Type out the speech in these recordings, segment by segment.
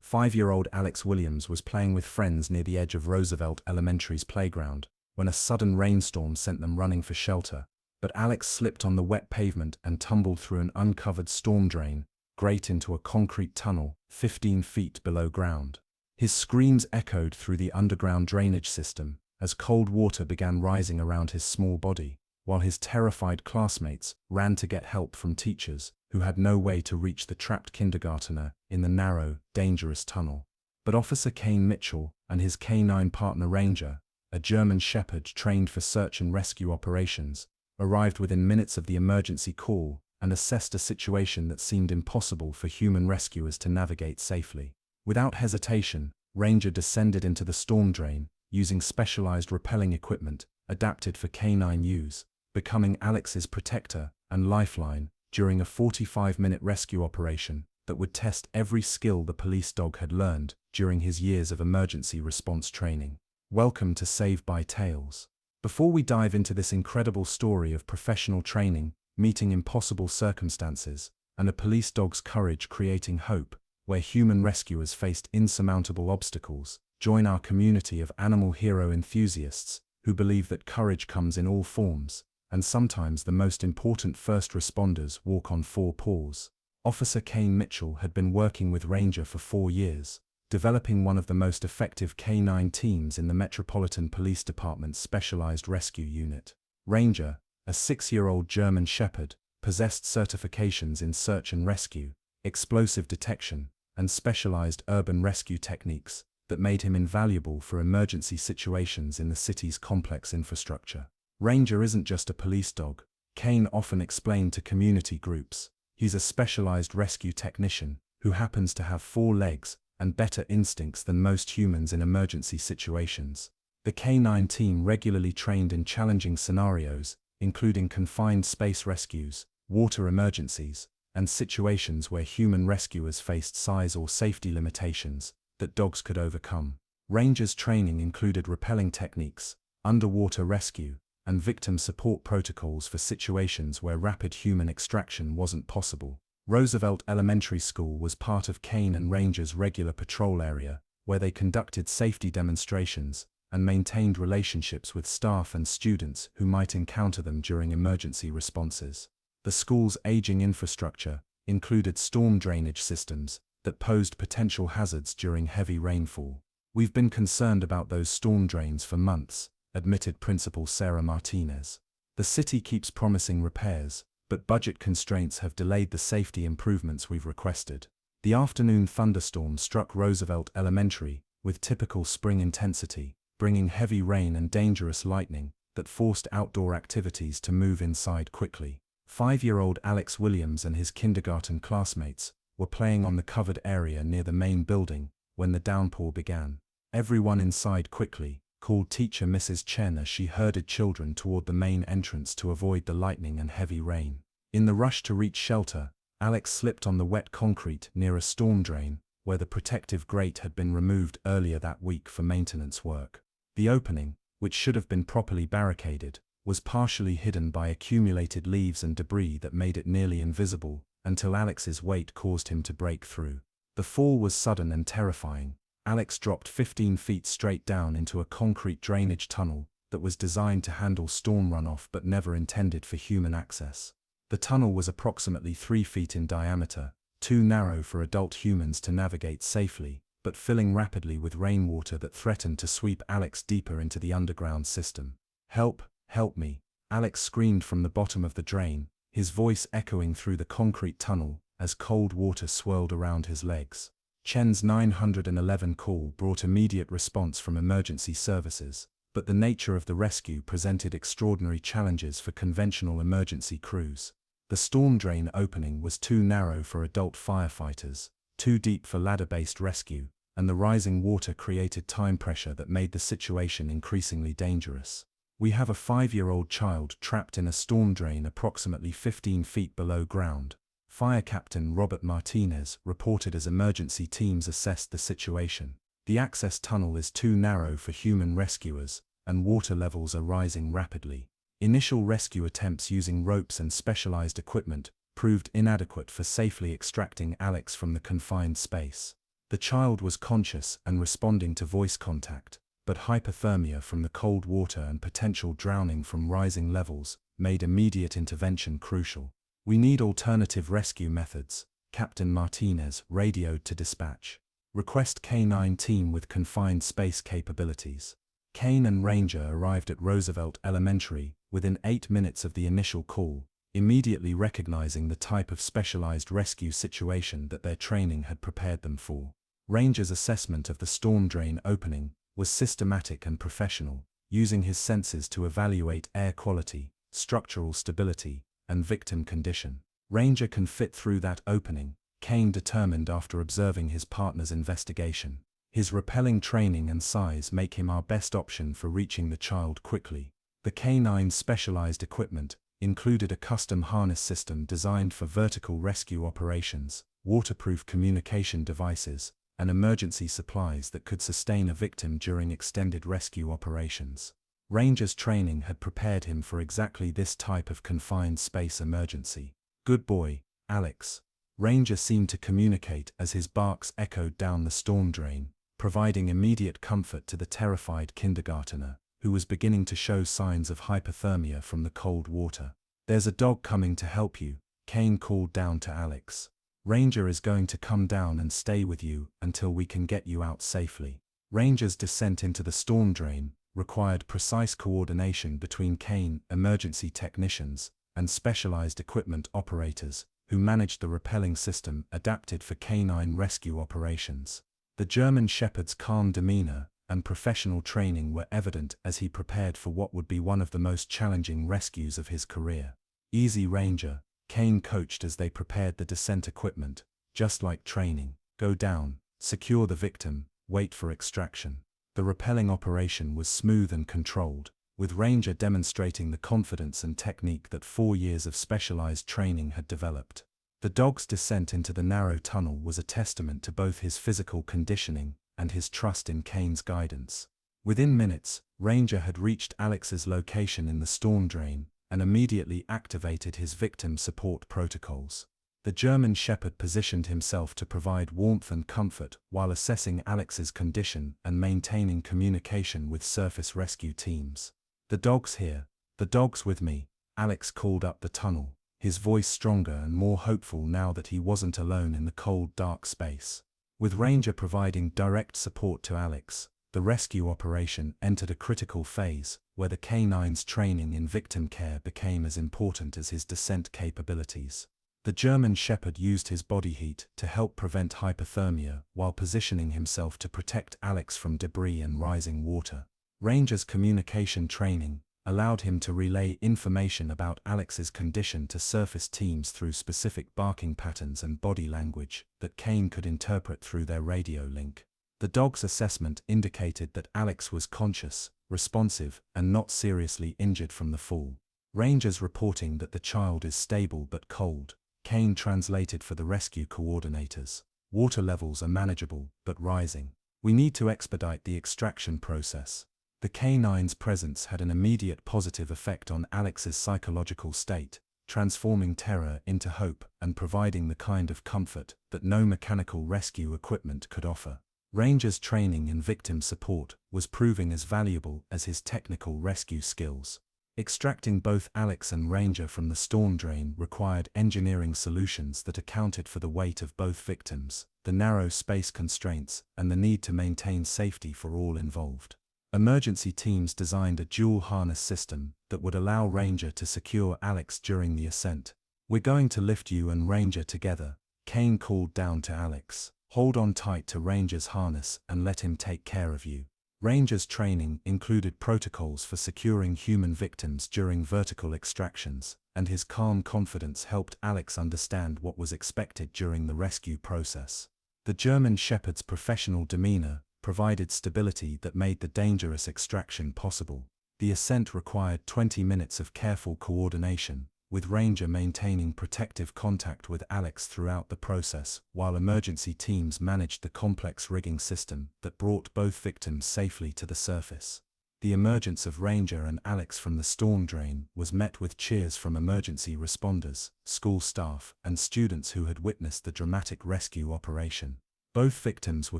5-year-old Alex Williams was playing with friends near the edge of Roosevelt Elementary's playground when a sudden rainstorm sent them running for shelter. But Alex slipped on the wet pavement and tumbled through an uncovered storm drain, grate into a concrete tunnel 15 feet below ground. His screams echoed through the underground drainage system as cold water began rising around his small body, while his terrified classmates ran to get help from teachers who had no way to reach the trapped kindergartner in the narrow, dangerous tunnel. But Officer Kane Mitchell and his canine partner Ranger, a German shepherd trained for search and rescue operations, arrived within minutes of the emergency call and assessed a situation that seemed impossible for human rescuers to navigate safely. Without hesitation, Ranger descended into the storm drain, using specialized rappelling equipment adapted for canine use, becoming Alex's protector and lifeline during a 45-minute rescue operation that would test every skill the police dog had learned during his years of emergency response training. Welcome to Save by Tales. Before we dive into this incredible story of professional training, meeting impossible circumstances, and a police dog's courage creating hope, where human rescuers faced insurmountable obstacles, join our community of animal hero enthusiasts who believe that courage comes in all forms, and sometimes the most important first responders walk on 4 paws. Officer Kane Mitchell had been working with Ranger for 4 years, developing one of the most effective canine teams in the Metropolitan Police Department's specialized rescue unit. Ranger, a 6-year-old German shepherd, possessed certifications in search and rescue, explosive detection, and specialized urban rescue techniques that made him invaluable for emergency situations in the city's complex infrastructure. Ranger isn't just a police dog, Kane often explained to community groups. He's a specialized rescue technician who happens to have 4 legs and better instincts than most humans in emergency situations. The canine team regularly trained in challenging scenarios, including confined space rescues, water emergencies, and situations where human rescuers faced size or safety limitations that dogs could overcome. Ranger's training included rappelling techniques, underwater rescue, and victim support protocols for situations where rapid human extraction wasn't possible. Roosevelt Elementary School was part of Kane and Ranger's regular patrol area, where they conducted safety demonstrations and maintained relationships with staff and students who might encounter them during emergency responses. The school's aging infrastructure included storm drainage systems that posed potential hazards during heavy rainfall. "We've been concerned about those storm drains for months," admitted Principal Sarah Martinez. "The city keeps promising repairs, but budget constraints have delayed the safety improvements we've requested." The afternoon thunderstorm struck Roosevelt Elementary with typical spring intensity, bringing heavy rain and dangerous lightning that forced outdoor activities to move inside quickly. 5-year-old Alex Williams and his kindergarten classmates were playing on the covered area near the main building when the downpour began. "Everyone inside quickly," called teacher Mrs. Chen as she herded children toward the main entrance to avoid the lightning and heavy rain. In the rush to reach shelter, Alex slipped on the wet concrete near a storm drain where the protective grate had been removed earlier that week for maintenance work. The opening, which should have been properly barricaded, was partially hidden by accumulated leaves and debris that made it nearly invisible until Alex's weight caused him to break through. The fall was sudden and terrifying. Alex dropped 15 feet straight down into a concrete drainage tunnel that was designed to handle storm runoff but never intended for human access. The tunnel was approximately 3 feet in diameter, too narrow for adult humans to navigate safely, but filling rapidly with rainwater that threatened to sweep Alex deeper into the underground system. "Help, help me," Alex screamed from the bottom of the drain, his voice echoing through the concrete tunnel as cold water swirled around his legs. Chen's 911 call brought immediate response from emergency services, but the nature of the rescue presented extraordinary challenges for conventional emergency crews. The storm drain opening was too narrow for adult firefighters, too deep for ladder-based rescue, and the rising water created time pressure that made the situation increasingly dangerous. "We have a 5-year-old child trapped in a storm drain approximately 15 feet below ground," Fire Captain Robert Martinez reported as emergency teams assessed the situation. "The access tunnel is too narrow for human rescuers, and water levels are rising rapidly." Initial rescue attempts using ropes and specialized equipment proved inadequate for safely extracting Alex from the confined space. The child was conscious and responding to voice contact, but hypothermia from the cold water and potential drowning from rising levels made immediate intervention crucial. "We need alternative rescue methods," Captain Martinez radioed to dispatch. "Request K-9 team with confined space capabilities." Kane and Ranger arrived at Roosevelt Elementary within 8 minutes of the initial call, immediately recognizing the type of specialized rescue situation that their training had prepared them for. Ranger's assessment of the storm drain opening was systematic and professional, using his senses to evaluate air quality, structural stability, and victim condition. "Ranger can fit through that opening," Kane determined after observing his partner's investigation. "His rappelling training and size make him our best option for reaching the child quickly." The K-9's specialized equipment included a custom harness system designed for vertical rescue operations, waterproof communication devices, and emergency supplies that could sustain a victim during extended rescue operations. Ranger's training had prepared him for exactly this type of confined space emergency. "Good boy, Alex." Ranger seemed to communicate as his barks echoed down the storm drain, providing immediate comfort to the terrified kindergartner, who was beginning to show signs of hypothermia from the cold water. "There's a dog coming to help you," Kane called down to Alex. "Ranger is going to come down and stay with you until we can get you out safely." Ranger's descent into the storm drain required precise coordination between Kane emergency technicians and specialized equipment operators who managed the rappelling system adapted for canine rescue operations. The German Shepherd's calm demeanor and professional training were evident as he prepared for what would be one of the most challenging rescues of his career. "Easy, Ranger," Kane coached as they prepared the descent equipment. "Just like training. Go down, secure the victim, wait for extraction." The rappelling operation was smooth and controlled, with Ranger demonstrating the confidence and technique that 4 years of specialized training had developed. The dog's descent into the narrow tunnel was a testament to both his physical conditioning and his trust in Kane's guidance. Within minutes, Ranger had reached Alex's location in the storm drain and immediately activated his victim support protocols. The German Shepherd positioned himself to provide warmth and comfort while assessing Alex's condition and maintaining communication with surface rescue teams. "The dog's here. The dog's with me," Alex called up the tunnel, his voice stronger and more hopeful now that he wasn't alone in the cold, dark space. With Ranger providing direct support to Alex, the rescue operation entered a critical phase where the K-9's training in victim care became as important as his descent capabilities. The German Shepherd used his body heat to help prevent hypothermia while positioning himself to protect Alex from debris and rising water. Ranger's communication training allowed him to relay information about Alex's condition to surface teams through specific barking patterns and body language that Kane could interpret through their radio link. The dog's assessment indicated that Alex was conscious, responsive, and not seriously injured from the fall. Ranger's reporting that the child is stable but cold. Kane translated for the rescue coordinators. "Water levels are manageable, but rising. We need to expedite the extraction process." The K-9's presence had an immediate positive effect on Alex's psychological state, transforming terror into hope and providing the kind of comfort that no mechanical rescue equipment could offer. Ranger's training in victim support was proving as valuable as his technical rescue skills. Extracting both Alex and Ranger from the storm drain required engineering solutions that accounted for the weight of both victims, the narrow space constraints, and the need to maintain safety for all involved. Emergency teams designed a dual harness system that would allow Ranger to secure Alex during the ascent. "We're going to lift you and Ranger together," Kane called down to Alex. "Hold on tight to Ranger's harness and let him take care of you." Ranger's training included protocols for securing human victims during vertical extractions, and his calm confidence helped Alex understand what was expected during the rescue process. The German Shepherd's professional demeanor provided stability that made the dangerous extraction possible. The ascent required 20 minutes of careful coordination, with Ranger maintaining protective contact with Alex throughout the process, while emergency teams managed the complex rigging system that brought both victims safely to the surface. The emergence of Ranger and Alex from the storm drain was met with cheers from emergency responders, school staff, and students who had witnessed the dramatic rescue operation. Both victims were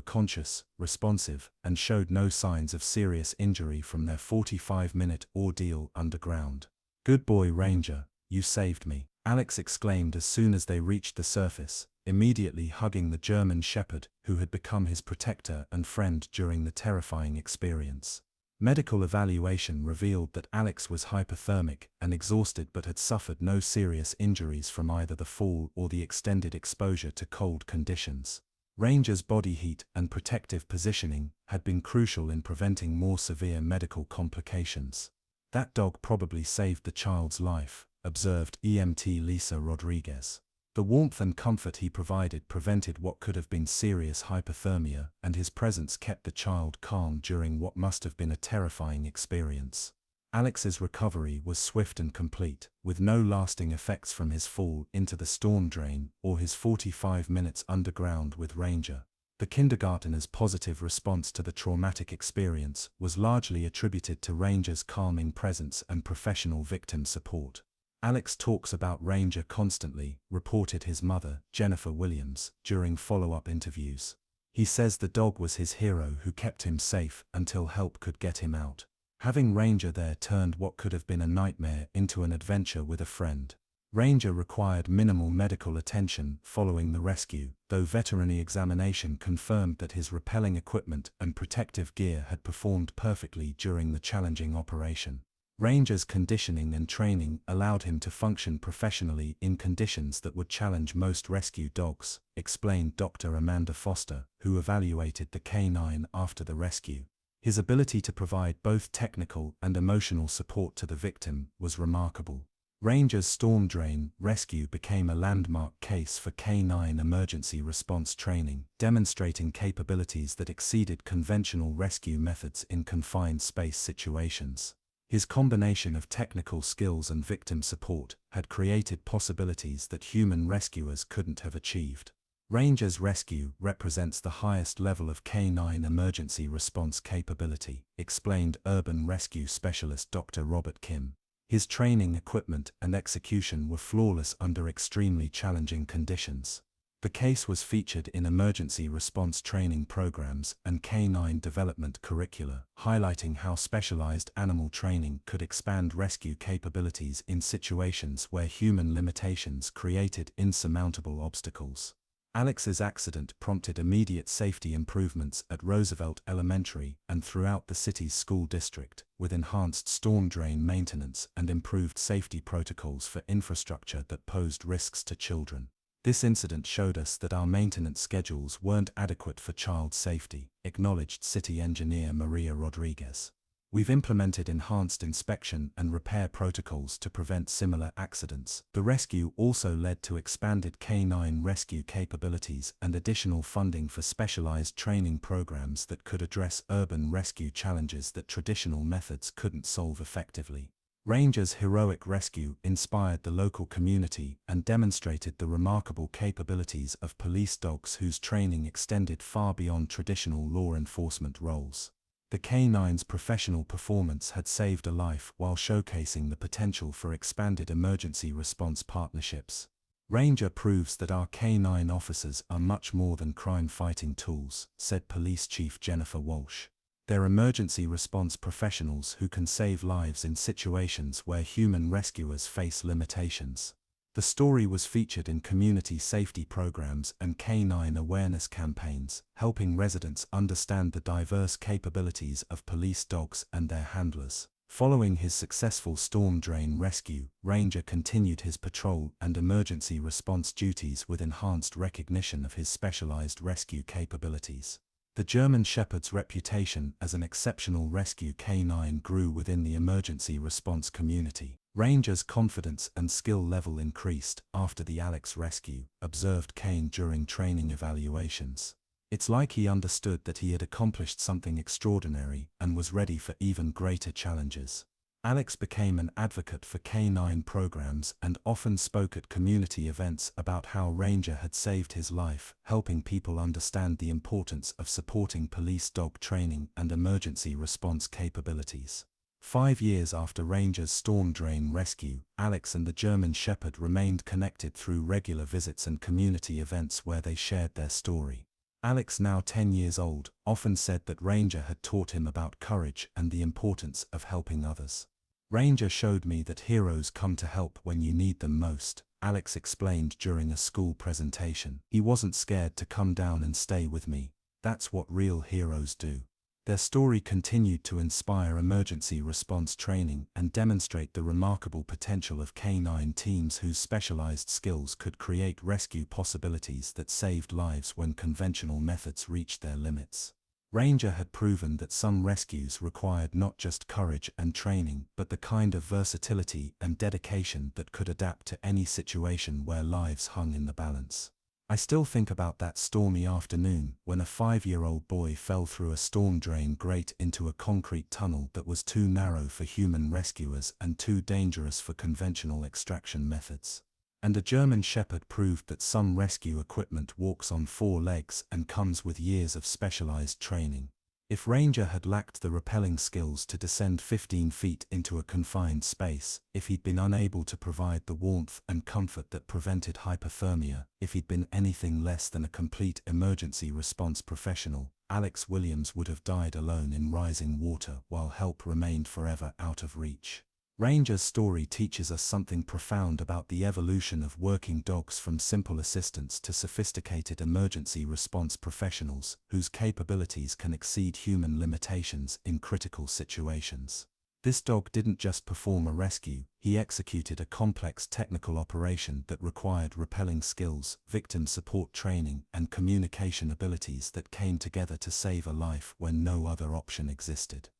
conscious, responsive, and showed no signs of serious injury from their 45-minute ordeal underground. "Good boy, Ranger, you saved me," Alex exclaimed as soon as they reached the surface, immediately hugging the German Shepherd who had become his protector and friend during the terrifying experience. Medical evaluation revealed that Alex was hypothermic and exhausted but had suffered no serious injuries from either the fall or the extended exposure to cold conditions. Ranger's body heat and protective positioning had been crucial in preventing more severe medical complications. "That dog probably saved the child's life," observed EMT Lisa Rodriguez. "The warmth and comfort he provided prevented what could have been serious hypothermia, and his presence kept the child calm during what must have been a terrifying experience." Alex's recovery was swift and complete, with no lasting effects from his fall into the storm drain or his 45 minutes underground with Ranger. The kindergartner's positive response to the traumatic experience was largely attributed to Ranger's calming presence and professional victim support. "Alex talks about Ranger constantly," reported his mother, Jennifer Williams, during follow-up interviews. "He says the dog was his hero who kept him safe until help could get him out." Having Ranger there turned what could have been a nightmare into an adventure with a friend. Ranger required minimal medical attention following the rescue, though veterinary examination confirmed that his rappelling equipment and protective gear had performed perfectly during the challenging operation. Ranger's conditioning and training allowed him to function professionally in conditions that would challenge most rescue dogs, explained Dr. Amanda Foster, who evaluated the canine after the rescue. His ability to provide both technical and emotional support to the victim was remarkable. Ranger's storm drain rescue became a landmark case for canine emergency response training, demonstrating capabilities that exceeded conventional rescue methods in confined space situations. His combination of technical skills and victim support had created possibilities that human rescuers couldn't have achieved. Ranger's rescue represents the highest level of canine emergency response capability, explained urban rescue specialist Dr. Robert Kim. His training, equipment, and execution were flawless under extremely challenging conditions. The case was featured in emergency response training programs and canine development curricula, highlighting how specialized animal training could expand rescue capabilities in situations where human limitations created insurmountable obstacles. Alex's accident prompted immediate safety improvements at Roosevelt Elementary and throughout the city's school district, with enhanced storm drain maintenance and improved safety protocols for infrastructure that posed risks to children. "This incident showed us that our maintenance schedules weren't adequate for child safety," acknowledged city engineer Maria Rodriguez. "We've implemented enhanced inspection and repair protocols to prevent similar accidents." The rescue also led to expanded canine rescue capabilities and additional funding for specialized training programs that could address urban rescue challenges that traditional methods couldn't solve effectively. Ranger's heroic rescue inspired the local community and demonstrated the remarkable capabilities of police dogs whose training extended far beyond traditional law enforcement roles. The canine's professional performance had saved a life while showcasing the potential for expanded emergency response partnerships. "Ranger proves that our canine officers are much more than crime-fighting tools," said Police Chief Jennifer Walsh. "They're emergency response professionals who can save lives in situations where human rescuers face limitations." The story was featured in community safety programs and canine awareness campaigns, helping residents understand the diverse capabilities of police dogs and their handlers. Following his successful storm drain rescue, Ranger continued his patrol and emergency response duties with enhanced recognition of his specialized rescue capabilities. The German Shepherd's reputation as an exceptional rescue canine grew within the emergency response community. Ranger's confidence and skill level increased after the Alex rescue, observed Kane during training evaluations. "It's like he understood that he had accomplished something extraordinary and was ready for even greater challenges." Alex became an advocate for canine programs and often spoke at community events about how Ranger had saved his life, helping people understand the importance of supporting police dog training and emergency response capabilities. 5 years after Ranger's storm drain rescue, Alex and the German Shepherd remained connected through regular visits and community events where they shared their story. Alex, now 10 years old, often said that Ranger had taught him about courage and the importance of helping others. Ranger showed me that heroes come to help when you need them most, Alex explained during a school presentation. He wasn't scared to come down and stay with me. That's what real heroes do. Their story continued to inspire emergency response training and demonstrate the remarkable potential of canine teams whose specialized skills could create rescue possibilities that saved lives when conventional methods reached their limits. Ranger had proven that some rescues required not just courage and training, but the kind of versatility and dedication that could adapt to any situation where lives hung in the balance. I still think about that stormy afternoon when a 5-year-old boy fell through a storm drain grate into a concrete tunnel that was too narrow for human rescuers and too dangerous for conventional extraction methods. And a German shepherd proved that some rescue equipment walks on 4 legs and comes with years of specialized training. If Ranger had lacked the rappelling skills to descend 15 feet into a confined space, if he'd been unable to provide the warmth and comfort that prevented hypothermia, if he'd been anything less than a complete emergency response professional, Alex Williams would have died alone in rising water while help remained forever out of reach. Ranger's story teaches us something profound about the evolution of working dogs, from simple assistants to sophisticated emergency response professionals whose capabilities can exceed human limitations in critical situations. This dog didn't just perform a rescue, he executed a complex technical operation that required rappelling skills, victim support training, and communication abilities that came together to save a life when no other option existed.